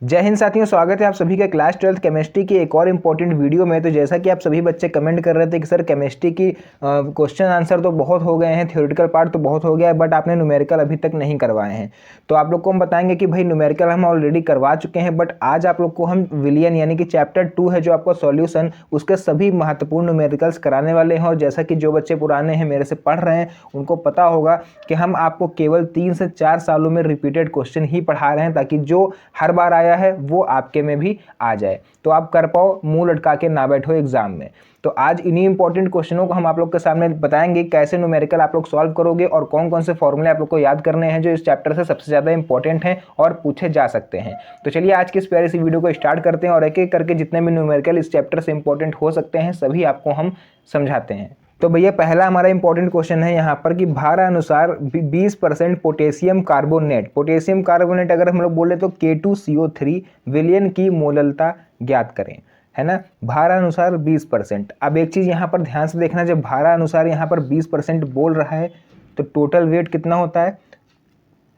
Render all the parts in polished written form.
जय हिंद साथियों, स्वागत है आप सभी का क्लास 12th केमिस्ट्री की एक और इम्पॉर्टेंट वीडियो में। तो जैसा कि आप सभी बच्चे कमेंट कर रहे थे कि सर केमिस्ट्री की क्वेश्चन आंसर तो बहुत हो गए हैं, थ्योरेटिकल पार्ट तो बहुत हो गया है, बट आपने न्यूमेरिकल अभी तक नहीं करवाए हैं। तो आप लोग को हम बताएंगे कि भाई न्यूमेरिकल हम ऑलरेडी करवा चुके हैं, बट आज आप लोग को हम विलियन यानी कि चैप्टर 2 है जो आपका सॉल्यूशन, उसके सभी महत्वपूर्ण न्यूमेरिकल्स कराने वाले हैं। और जैसा कि जो बच्चे पुराने हैं, मेरे से पढ़ रहे हैं, उनको पता होगा कि हम आपको केवल 3 से 4 सालों में रिपीटेड क्वेश्चन ही पढ़ा रहे हैं, ताकि जो हर बार आया है वो आपके में भी आ जाए, तो आप कर पाओ, मुंह लटका के ना बैठो एग्जाम में। तो आज इन्हीं इंपॉर्टेंट क्वेश्चनों को हम आप लोग के सामने बताएंगे, कैसे न्यूमेरिकल आप लोग सॉल्व करोगे और कौन कौन से फॉर्मूले आप लोग को याद करने हैं जो इस चैप्टर से सबसे ज़्यादा इंपॉर्टेंट हैं और पूछे जा सकते हैं। तो चलिए आज की इस प्यारी सी वीडियो को स्टार्ट करते हैं और एक एक करके जितने भी न्यूमेरिकल इस चैप्टर से इंपॉर्टेंट हो सकते हैं सभी आपको हम समझाते हैं। तो भैया पहला हमारा इंपॉर्टेंट क्वेश्चन है यहाँ पर कि भार अनुसार 20% पोटेशियम कार्बोनेट अगर हम लोग बोले तो K2CO3 विलयन की मोललता ज्ञात करें, है ना। भारानुसार 20%। अब एक चीज़ यहाँ पर ध्यान से देखना, जब भारानुसार यहाँ पर 20% बोल रहा है तो टोटल वेट कितना होता है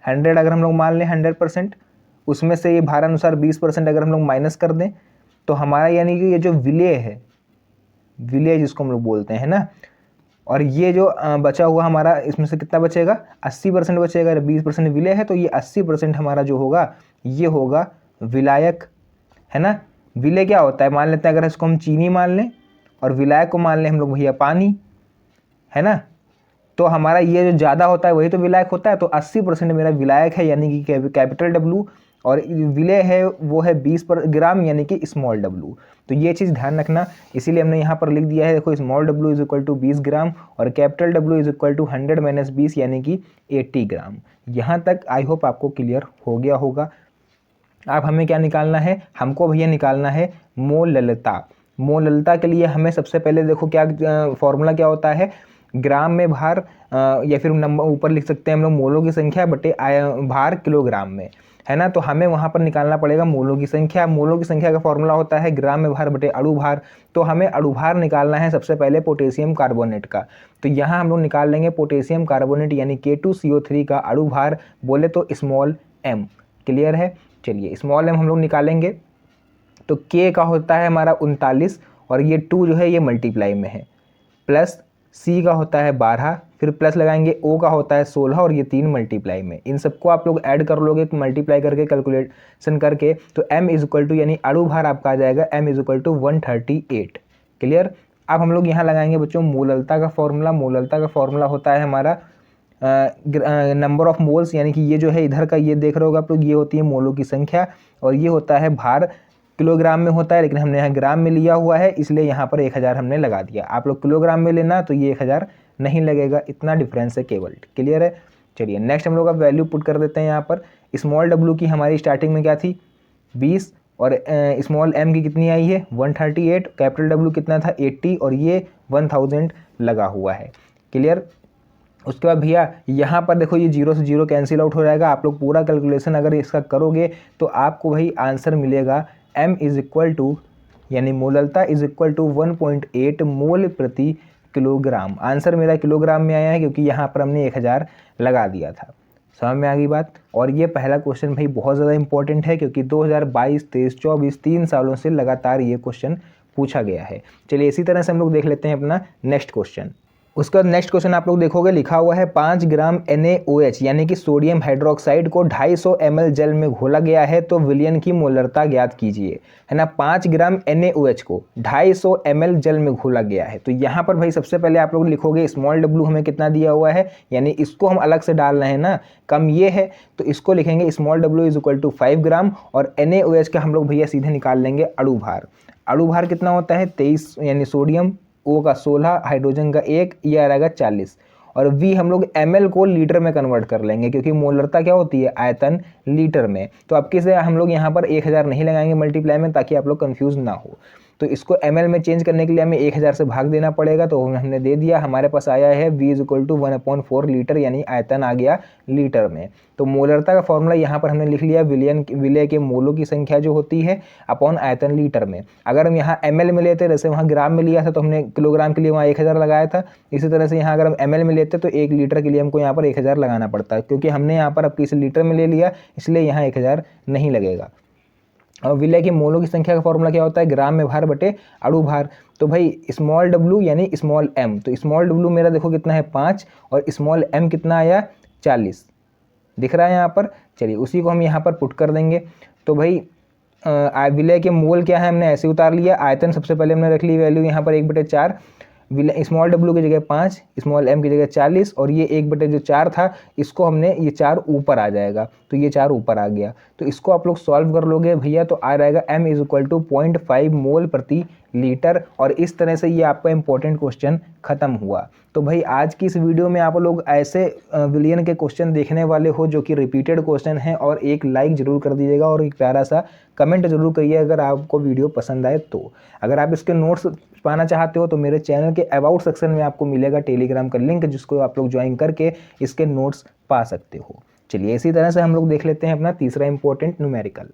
100। अगर हम लोग मान लें 100%, उसमें से ये भारानुसार 20% अगर हम लोग माइनस कर दें तो हमारा यानी कि ये जो विलेय है, विलेय जिसको हम लोग बोलते हैं ना, और ये जो बचा हुआ हमारा इसमें से कितना बचेगा 80% बचेगा। 20% विलेय है तो ये 80% हमारा जो होगा ये होगा विलायक, है ना। विलेय क्या होता है, मान लेते हैं अगर इसको हम चीनी मान लें और विलायक को मान लें हम लोग भैया पानी, है ना। तो हमारा ये जो ज़्यादा होता है वही तो विलायक होता है, तो 80% मेरा विलायक है यानी कि कैपिटल डब्लू, और विलेय है वो है 20 ग्राम यानी कि स्मॉल डब्लू। तो ये चीज़ ध्यान रखना, इसीलिए हमने यहाँ पर लिख दिया है, देखो small W is equal to 20 gram और capital W is equal to 100 minus 20 यानी कि 80 ग्राम। यहाँ तक आई होप आपको क्लियर हो गया होगा। अब हमें क्या निकालना है, हमको भैया निकालना है मोललता। मोललता के लिए हमें सबसे पहले देखो क्या फॉर्मूला क्या होता है, ग्राम में भार या फिर नंबर ऊपर लिख सकते हैं हम लोग मोलों की संख्या बटे भार किलोग्राम में, है ना। तो हमें वहाँ पर निकालना पड़ेगा मोलों की संख्या। मोलों की संख्या का फॉर्मूला होता है ग्राम में भार बटे अणु भार। तो हमें अणु भार निकालना है सबसे पहले पोटेशियम कार्बोनेट का। तो यहाँ हम लोग निकाल लेंगे पोटेशियम कार्बोनेट यानी K2CO3 का अणु भार बोले तो स्मॉल m। क्लियर है। चलिए स्मॉल m हम लोग निकालेंगे तो K का होता है हमारा 39 और ये 2 जो है ये मल्टीप्लाई में है, प्लस C का होता है 12, फिर प्लस लगाएंगे, O का होता है 16 और ये 3 मल्टीप्लाई में। इन सबको आप लोग ऐड कर लोगे मल्टीप्लाई करके कैलकुलेशन करके, तो m इज इक्वल टू यानी अणु भार आपका आ जाएगा m is equal to 138। Clear. अब हम लोग यहाँ लगाएंगे बच्चों मोललता का फॉर्मूला। मोललता का फॉर्मूला होता है हमारा नंबर ऑफ मोल्स, यानी कि ये जो है इधर का ये देख रहे होगा आप लोग, ये होती है मोलों की संख्या और ये होता है भार किलोग्राम में होता है, लेकिन हमने यहाँ ग्राम में लिया हुआ है इसलिए यहाँ पर 1000 हमने लगा दिया। आप लोग किलोग्राम में लेना तो ये 1000 नहीं लगेगा, इतना डिफरेंस है केवल। क्लियर है। चलिए नेक्स्ट हम लोग अब वैल्यू पुट कर देते हैं यहाँ पर। स्मॉल डब्लू की हमारी स्टार्टिंग में क्या थी 20 और स्मॉल m की कितनी आई है 138, कैपिटल डब्लू कितना था 80 और ये 1000 लगा हुआ है। क्लियर। उसके बाद भैया यहाँ पर देखो ये 0 से 0 कैंसिल आउट हो जाएगा। आप लोग पूरा कैलकुलेशन अगर इसका करोगे तो आपको वही आंसर मिलेगा m इज इक्वल टू यानी मोललता इज इक्वल टू 1.8 मोल प्रति किलोग्राम। आंसर मेरा किलोग्राम में आया है क्योंकि यहाँ पर हमने 1000 लगा दिया था। समझ में आ गई बात। और ये पहला क्वेश्चन भाई बहुत ज़्यादा इंपॉर्टेंट है क्योंकि 2022, 23, 24 3 सालों से लगातार ये क्वेश्चन पूछा गया है। चलिए इसी तरह से हम लोग देख लेते हैं अपना नेक्स्ट क्वेश्चन। उसका नेक्स्ट क्वेश्चन आप लोग देखोगे लिखा हुआ है 5 ग्राम NaOH यानी कि सोडियम हाइड्रोक्साइड को 250 ml जल में घोला गया है तो विलयन की मोलरता ज्ञात कीजिए, है ना। 5 ग्राम NaOH को 250 ml जल में घोला गया है। तो यहाँ पर भाई सबसे पहले आप लोग लिखोगे स्मॉल w हमें कितना दिया हुआ है, यानी इसको हम अलग से डाल रहे हैं ना, कम ये है तो इसको लिखेंगे small w is equal to 5 gram और NaOH का हम लोग भैया सीधे निकाल लेंगे अणु भार। अणु भार कितना होता है 23 यानी सोडियम, O का 16, हाइड्रोजन का 1, ये आ रहेगा 40 और V हम लोग ml को लीटर में कन्वर्ट कर लेंगे क्योंकि मोलरता क्या होती है आयतन लीटर में। तो अब किसे हम लोग यहाँ पर 1000 नहीं लगाएंगे मल्टीप्लाई में ताकि आप लोग कंफ्यूज ना हो। तो इसको ml में चेंज करने के लिए हमें 1000 से भाग देना पड़ेगा, तो हमने दे दिया। हमारे पास आया है V is equal to 1/4 litre यानी आयतन आ गया लीटर में। तो मोलरता का फॉर्मूला यहाँ पर हमने लिख लिया विलय के मोलों की संख्या जो होती है अपॉन आयतन लीटर में। अगर हम यहाँ ml में लेते जैसे वहाँ ग्राम में लिया था तो हमने किलोग्राम के लिए वहाँ 1000 लगाया था, इसी तरह से यहाँ अगर हम ml में लेते तो 1 लीटर के लिए हमको यहाँ पर 1000 लगाना पड़ता है। क्योंकि हमने यहाँ पर अब किसी लीटर में ले लिया इसलिए यहाँ 1000 नहीं लगेगा। और विलय के मोलों की संख्या का फॉर्मूला क्या होता है, ग्राम में भार बटे अणु भार। तो भाई स्मॉल डब्लू यानी स्मॉल एम, तो स्मॉल डब्लू मेरा देखो कितना है 5 और स्मॉल एम कितना आया 40, दिख रहा है यहाँ पर। चलिए उसी को हम यहाँ पर पुट कर देंगे। तो भाई विलय के मोल क्या है हमने ऐसे उतार लिया। आयतन सबसे पहले हमने रख ली वैल्यू यहाँ पर 1/4, विलय स्मॉल डब्लू की जगह 5, स्मॉल एम की जगह 40 और ये 1/4 था, इसको हमने ये 4 ऊपर आ जाएगा, तो ये 4 ऊपर आ गया। तो इसको आप लोग सॉल्व कर लोगे भैया तो आ रहेगा m = 0.5 मोल प्रति लीटर। और इस तरह से ये आपका इंपॉर्टेंट क्वेश्चन खत्म हुआ। तो भाई आज की इस वीडियो में आप लोग ऐसे विलियन के क्वेश्चन देखने वाले हो जो कि रिपीटेड क्वेश्चन हैं, और एक लाइक जरूर कर दीजिएगा और एक प्यारा सा कमेंट जरूर करिए अगर आपको वीडियो पसंद आए तो। अगर आप इसके नोट्स पाना चाहते हो तो मेरे चैनल के अबाउट सेक्शन में आपको मिलेगा टेलीग्राम का लिंक, जिसको आप लोग ज्वाइन करके इसके नोट्स पा सकते हो। चलिए इसी तरह से हम लोग देख लेते हैं अपना तीसरा इंपॉर्टेंट न्यूमेरिकल।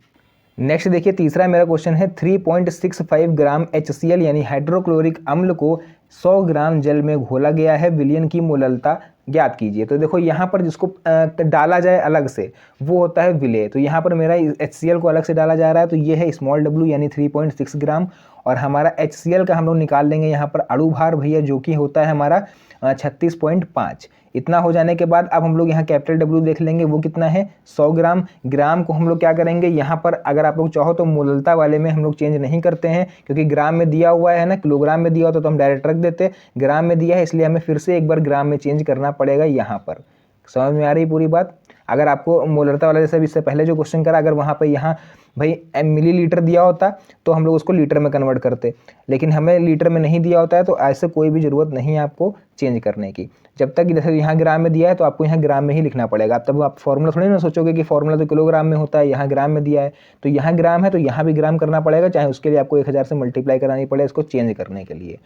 नेक्स्ट देखिए तीसरा मेरा क्वेश्चन है 3.65 ग्राम HCl यानी हाइड्रोक्लोरिक अम्ल को 100 ग्राम जल में घोला गया है, विलयन की मोललता ज्ञात कीजिए। तो देखो यहाँ पर जिसको डाला जाए अलग से वो होता है विलेय। तो यहाँ पर मेरा HCl को अलग से डाला जा रहा है, तो ये है स्मॉल डब्ल्यू यानी 3.6 ग्राम, और हमारा HCl का हम लोग निकाल लेंगे यहाँ पर अणु भार भैया, जो कि होता है हमारा 36.5। इतना हो जाने के बाद अब हम लोग यहाँ कैपिटल डब्ल्यू देख लेंगे, वो कितना है 100 ग्राम। ग्राम को हम लोग क्या करेंगे यहाँ पर, अगर आप लोग चाहो तो मोललता वाले में हम लोग चेंज नहीं करते हैं, क्योंकि ग्राम में दिया हुआ है ना, किलोग्राम में दिया होता तो हम डायरेक्ट रख देते, ग्राम में दिया है इसलिए हमें फिर से एक बार ग्राम में चेंज करना पड़ेगा यहाँ पर। समझ में आ रही पूरी बात। अगर आपको मोललता वाला जैसे इससे पहले जो क्वेश्चन करा, अगर वहाँ पर यहाँ भाई मिलीलीटर दिया होता तो हम लोग उसको लीटर में कन्वर्ट करते, लेकिन हमें लीटर में नहीं दिया होता है, तो ऐसे कोई भी ज़रूरत नहीं है आपको चेंज करने की। जब तक जैसे यहाँ ग्राम में दिया है तो आपको यहाँ ग्राम में ही लिखना पड़ेगा। तब आप फॉर्मूला थोड़ी ना सोचोगे कि फॉर्मूला तो किलोग्राम में होता है, यहाँ ग्राम में दिया है तो यहाँ ग्राम है तो यहाँ भी ग्राम करना पड़ेगा, चाहे उसके लिए आपको 1000 से मल्टीप्लाई करानी पड़े इसको चेंज करने के लिए।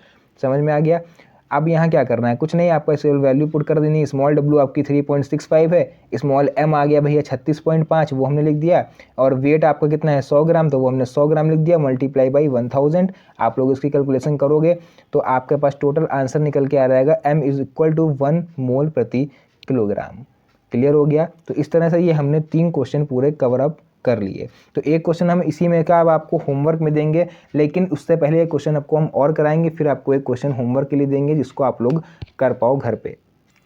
समझ में आ गया। अब यहाँ क्या करना है, कुछ नहीं, आपको ऐसे वैल्यू पुट कर देनी। स्मॉल डब्ल्यू आपकी 3.65 है, स्मॉल एम आ गया भैया 36.5, वो हमने लिख दिया, और वेट आपका कितना है 100 ग्राम, तो वो हमने 100 ग्राम लिख दिया, मल्टीप्लाई बाई 1000। आप लोग इसकी कैलकुलेशन करोगे तो आपके पास टोटल आंसर निकल के आ जाएगा m = 1 मोल प्रति किलोग्राम। क्लियर हो गया। तो इस तरह से ये हमने 3 क्वेश्चन पूरे कवर अप कर लिए। तो एक क्वेश्चन हम इसी में का अब आपको होमवर्क में देंगे, लेकिन उससे पहले एक क्वेश्चन आपको हम और कराएंगे, फिर आपको एक क्वेश्चन होमवर्क के लिए देंगे जिसको आप लोग कर पाओ घर पे।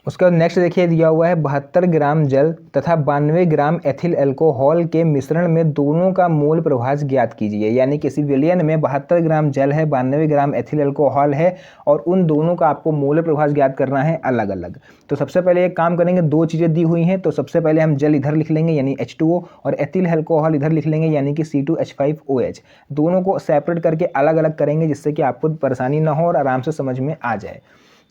उसके बाद नेक्स्ट देखिए दिया हुआ है 72 ग्राम जल तथा 92 ग्राम एथिल अल्कोहल के मिश्रण में दोनों का मोल प्रभाज ज्ञात कीजिए। यानी किसी विलयन में 72 ग्राम जल है, 92 ग्राम एथिल अल्कोहल है, और उन दोनों का आपको मोल प्रभाज ज्ञात करना है अलग अलग। तो सबसे पहले एक काम करेंगे, 2 चीज़ें दी हुई हैं, तो सबसे पहले हम जल इधर लिख लेंगे यानी H2O, और एथिल अल्कोहल इधर लिख लेंगे यानी कि C2H5OH। दोनों को सेपरेट करके अलग अलग करेंगे जिससे कि आपको परेशानी ना हो और आराम से समझ में आ जाए।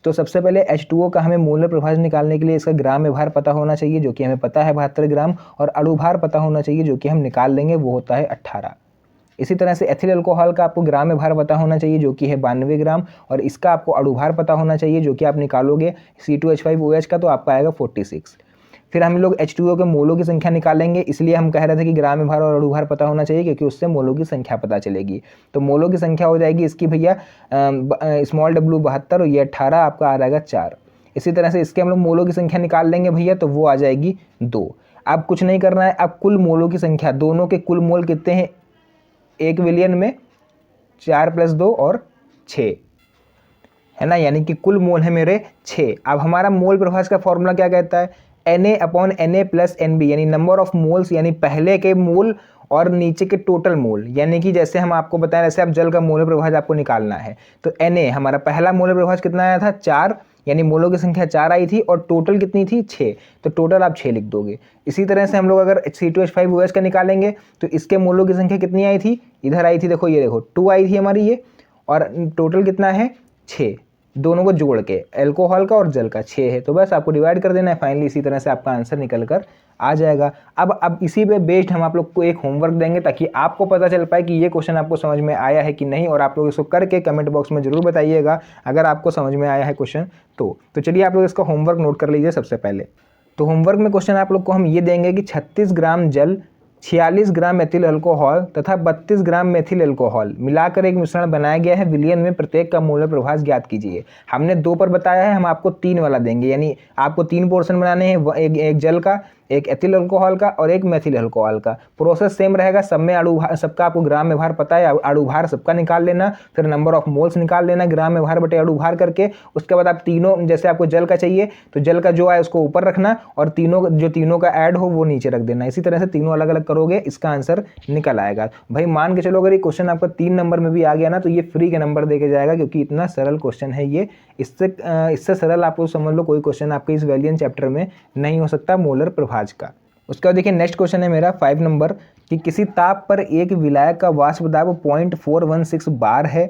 तो सबसे पहले H2O का हमें मोलर प्रभाज निकालने के लिए इसका ग्राम में भार पता होना चाहिए, जो कि हमें पता है 72 ग्राम, और अणु भार पता होना चाहिए जो कि हम निकाल लेंगे, वो होता है 18। इसी तरह से एथिल अल्कोहल का आपको ग्राम में भार पता होना चाहिए जो कि है 92 ग्राम, और इसका आपको अणु भार पता होना चाहिए जो कि आप निकालोगे C2H5OH का, तो आपका आएगा 46। फिर हम लोग H2O के मोलों की संख्या निकालेंगे, इसलिए हम कह रहे थे कि ग्राम में भार और अणु भार पता होना चाहिए, क्योंकि उससे मोलों की संख्या पता चलेगी। तो मोलों की संख्या हो जाएगी इसकी भैया स्मॉल डब्ल्यू 72 और ये 18, आपका आ जाएगा 4। इसी तरह से इसके हम लोग मोलों की संख्या निकाल लेंगे भैया, तो वो आ जाएगी 2। अब कुछ नहीं करना है, अब कुल मोलों की संख्या, दोनों के कुल मोल कितने हैं एक विलियन में, 4 + 2 और 6 है ना, यानी कि कुल मोल है मेरे 6। अब हमारा मोल प्रभाज का फॉर्मूला क्या कहता है, Na/Na + Nb, यानी नंबर ऑफ मोल्स, यानी पहले के मोल और नीचे के टोटल मोल। यानी कि जैसे हम आपको बताएं, जैसे आप जल का मोल प्रभाज आपको निकालना है, तो Na हमारा पहला मोल प्रभाज कितना आया था 4, यानी मोलों की संख्या 4 आई थी, और टोटल कितनी थी 6, तो टोटल आप 6 लिख दोगे। इसी तरह से हम लोग अगर C2H5OH का निकालेंगे तो इसके मोलों की संख्या कितनी आई थी, इधर आई थी, देखो ये देखो 2 आई थी हमारी ये, और टोटल कितना है 6, दोनों को जोड़ के अल्कोहल का और जल का 6 है, तो बस आपको डिवाइड कर देना है फाइनली। इसी तरह से आपका आंसर निकल कर आ जाएगा। अब इसी पे बेस्ड हम आप लोग को एक होमवर्क देंगे, ताकि आपको पता चल पाए कि ये क्वेश्चन आपको समझ में आया है कि नहीं, और आप लोग इसको करके कमेंट बॉक्स में जरूर बताइएगा अगर आपको समझ में आया है क्वेश्चन तो चलिए आप लोग इसका होमवर्क नोट कर लीजिए सबसे पहले। तो होमवर्क में क्वेश्चन आप लोग को हम ये देंगे कि 36 ग्राम जल, 46 ग्राम एथिल अल्कोहल तथा 32 ग्राम मेथिल अल्कोहल मिलाकर एक मिश्रण बनाया गया है, विलयन में प्रत्येक का मोलर प्रभाज ज्ञात कीजिए। हमने 2 पर बताया है, हम आपको 3 वाला देंगे, यानी आपको 3 पोर्शन बनाने हैं, एक जल का, एक एथिल अल्कोहल का और एक मेथिल अल्कोहल का। प्रोसेस सेम रहेगा, सब में अणु भार सबका आपको ग्राम में भार पता है, अणु भार सबका निकाल लेना, फिर नंबर ऑफ मोल्स निकाल लेना ग्राम में भार बटे अणु भार करके। उसके बाद आप तीनों, जैसे आपको जल का चाहिए तो जल का जो है उसको ऊपर रखना और तीनों का ऐड हो वो नीचे रख देना। इसी तरह से तीनों अलग अलग करोगे, इसका आंसर निकल आएगा। भाई मान के चलो अगर ये क्वेश्चन आपका 3 नंबर में भी आ गया ना तो ये फ्री के नंबर देके जाएगा, क्योंकि इतना सरल क्वेश्चन है ये। इससे सरल आपको समझ लो कोई क्वेश्चन आपके इस वैलियन चैप्टर में नहीं हो सकता मोलर प्रभाज का। उसके बाद देखिए नेक्स्ट क्वेश्चन है मेरा 5 नंबर कि किसी ताप पर एक विलायक का वाष्प दाब 0.416 बार है,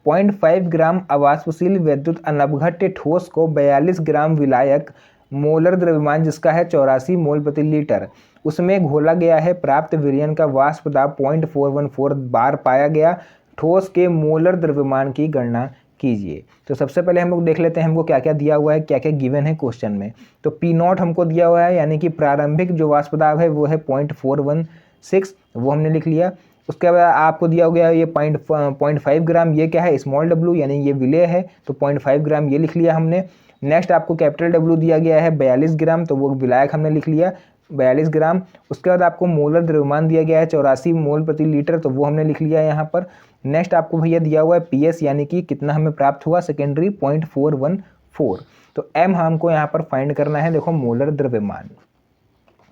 0.5 ग्राम अवाष्पशील वैद्युत अनपघट्य ठोस को 42 ग्राम विलायक मोलर द्रव्यमान जिसका है 84 मोल प्रति लीटर उसमें घोला गया है, प्राप्त विलयन का वाष्प दाब 0.414 बार पाया गया, ठोस के मोलर द्रव्यमान की गणना कीजिए। तो सबसे पहले हम लोग देख लेते हैं हमको क्या क्या दिया हुआ है, क्या क्या गिवन है क्वेश्चन में। तो पी नॉट हमको दिया हुआ है, यानी कि प्रारंभिक जो वाष्प दाब है वो है 0.416, वो हमने लिख लिया। उसके बाद आपको दिया गया ये 0.5 ग्राम, ये क्या है स्मॉल डब्ल्यू यानी ये विलेय है, तो 0.5 ग्राम ये लिख लिया हमने। नेक्स्ट आपको कैपिटल डब्ल्यू दिया गया है 42 ग्राम, तो वो विलायक हमने लिख लिया 42 ग्राम। उसके बाद आपको मोलर द्रव्यमान दिया गया है 84 मोल प्रति लीटर, तो वो हमने लिख लिया यहाँ पर। नेक्स्ट आपको भैया दिया हुआ है पीएस यानी कि कितना हमें प्राप्त हुआ सेकेंडरी 0.414। तो एम हमको यहाँ पर फाइंड करना है, देखो मोलर द्रव्यमान।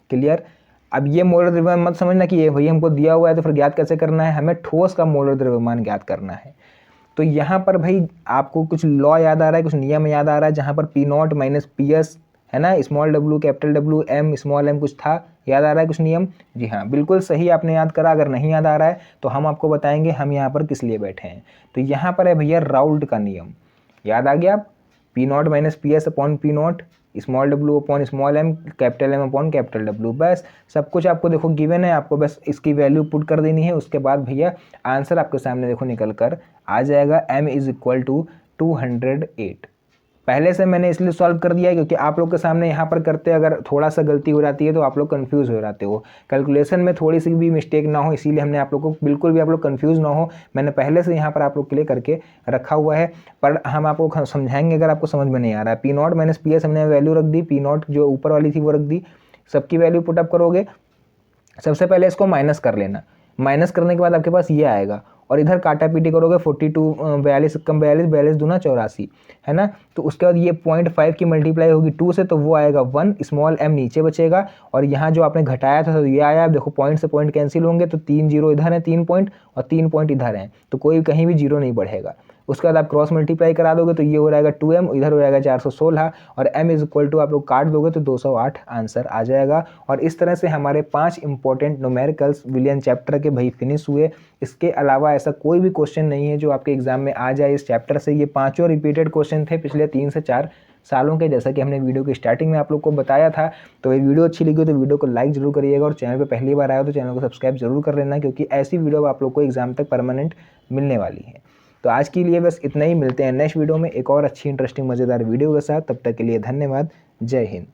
क्लियर। अब ये मोलर द्रव्यमान मत समझना कि ये भैया हमको दिया हुआ है तो फिर ज्ञात कैसे करना है, हमें ठोस का मोलर द्रव्यमान ज्ञात करना है। तो यहाँ पर भाई आपको कुछ लॉ याद आ रहा है, कुछ नियम याद आ रहा है, जहाँ पर P naught minus P S है ना, small W capital W M small M कुछ था, याद आ रहा है कुछ नियम? जी हाँ बिल्कुल सही आपने याद करा। अगर नहीं याद आ रहा है तो हम आपको बताएंगे हम यहाँ पर किस लिए बैठे हैं। तो यहाँ पर है भैया राउल्ट का नियम, याद आ गया? P naught minus P S upon P naught, small W upon small M, capital M upon capital W. बस सब कुछ आपको देखो गिवन है, आपको बस इसकी वैल्यू पुट कर देनी है। उसके बाद भैया आंसर आपके सामने देखो निकल कर आ जाएगा, m इज इक्वल टू 208। पहले से मैंने इसलिए सॉल्व कर दिया है क्योंकि आप लोग के सामने यहाँ पर करते अगर थोड़ा सा गलती हो जाती है तो आप लोग कंफ्यूज हो जाते हो, कैलकुलेशन में थोड़ी सी भी मिस्टेक ना हो, इसीलिए हमने आप लोग को बिल्कुल भी आप लोग कंफ्यूज ना हो, मैंने पहले से यहाँ पर आप लोग के लिए करके रखा हुआ है। पर हम आपको समझाएंगे अगर आपको समझ में नहीं आ रहा है। P naught minus P S हमने वैल्यू रख दी, पी नॉट जो ऊपर वाली थी वो रख दी, सबकी वैल्यू पुटअप करोगे। सबसे पहले इसको माइनस कर लेना, माइनस करने के बाद आपके पास ये आएगा और इधर काटा पीटी करोगे 42 42 कम 42 42 दूना 84 है ना। तो उसके बाद ये 0.5 की मल्टीप्लाई होगी 2 से तो वो आएगा 1, स्मॉल m नीचे बचेगा और यहाँ जो आपने घटाया था तो ये आया। देखो पॉइंट से पॉइंट कैंसिल होंगे तो 3 जीरो इधर है 3 पॉइंट और 3 पॉइंट इधर हैं, तो कोई कहीं भी जीरो नहीं बढ़ेगा। उसके बाद आप क्रॉस मल्टीप्लाई करा दोगे तो ये हो जाएगा 2m, इधर हो जाएगा 416 और m इज इक्वल टू आप लोग काट दोगे तो 208 आंसर आ जाएगा। और इस तरह से हमारे 5 इंपॉर्टेंट न्यूमेरिकल्स विलियन चैप्टर के भाई फिनिश हुए। इसके अलावा ऐसा कोई भी क्वेश्चन नहीं है जो आपके एग्जाम में आ जाए इस चैप्टर से। ये 5 रिपीटेड क्वेश्चन थे पिछले 3 से 4 सालों के, जैसा कि हमने वीडियो की स्टार्टिंग में आप लोग को बताया था। तो ये वीडियो अच्छी लगी तो वीडियो को लाइक जरूर करिएगा और चैनल पे पहली बार आया हो तो चैनल को सब्सक्राइब जरूर कर लेना, क्योंकि ऐसी वीडियो आप लोग को एग्जाम तक परमानेंट मिलने वाली है। तो आज के लिए बस इतना ही, मिलते हैं नेक्स्ट वीडियो में एक और अच्छी इंटरेस्टिंग मज़ेदार वीडियो के साथ। तब तक के लिए धन्यवाद, जय हिंद।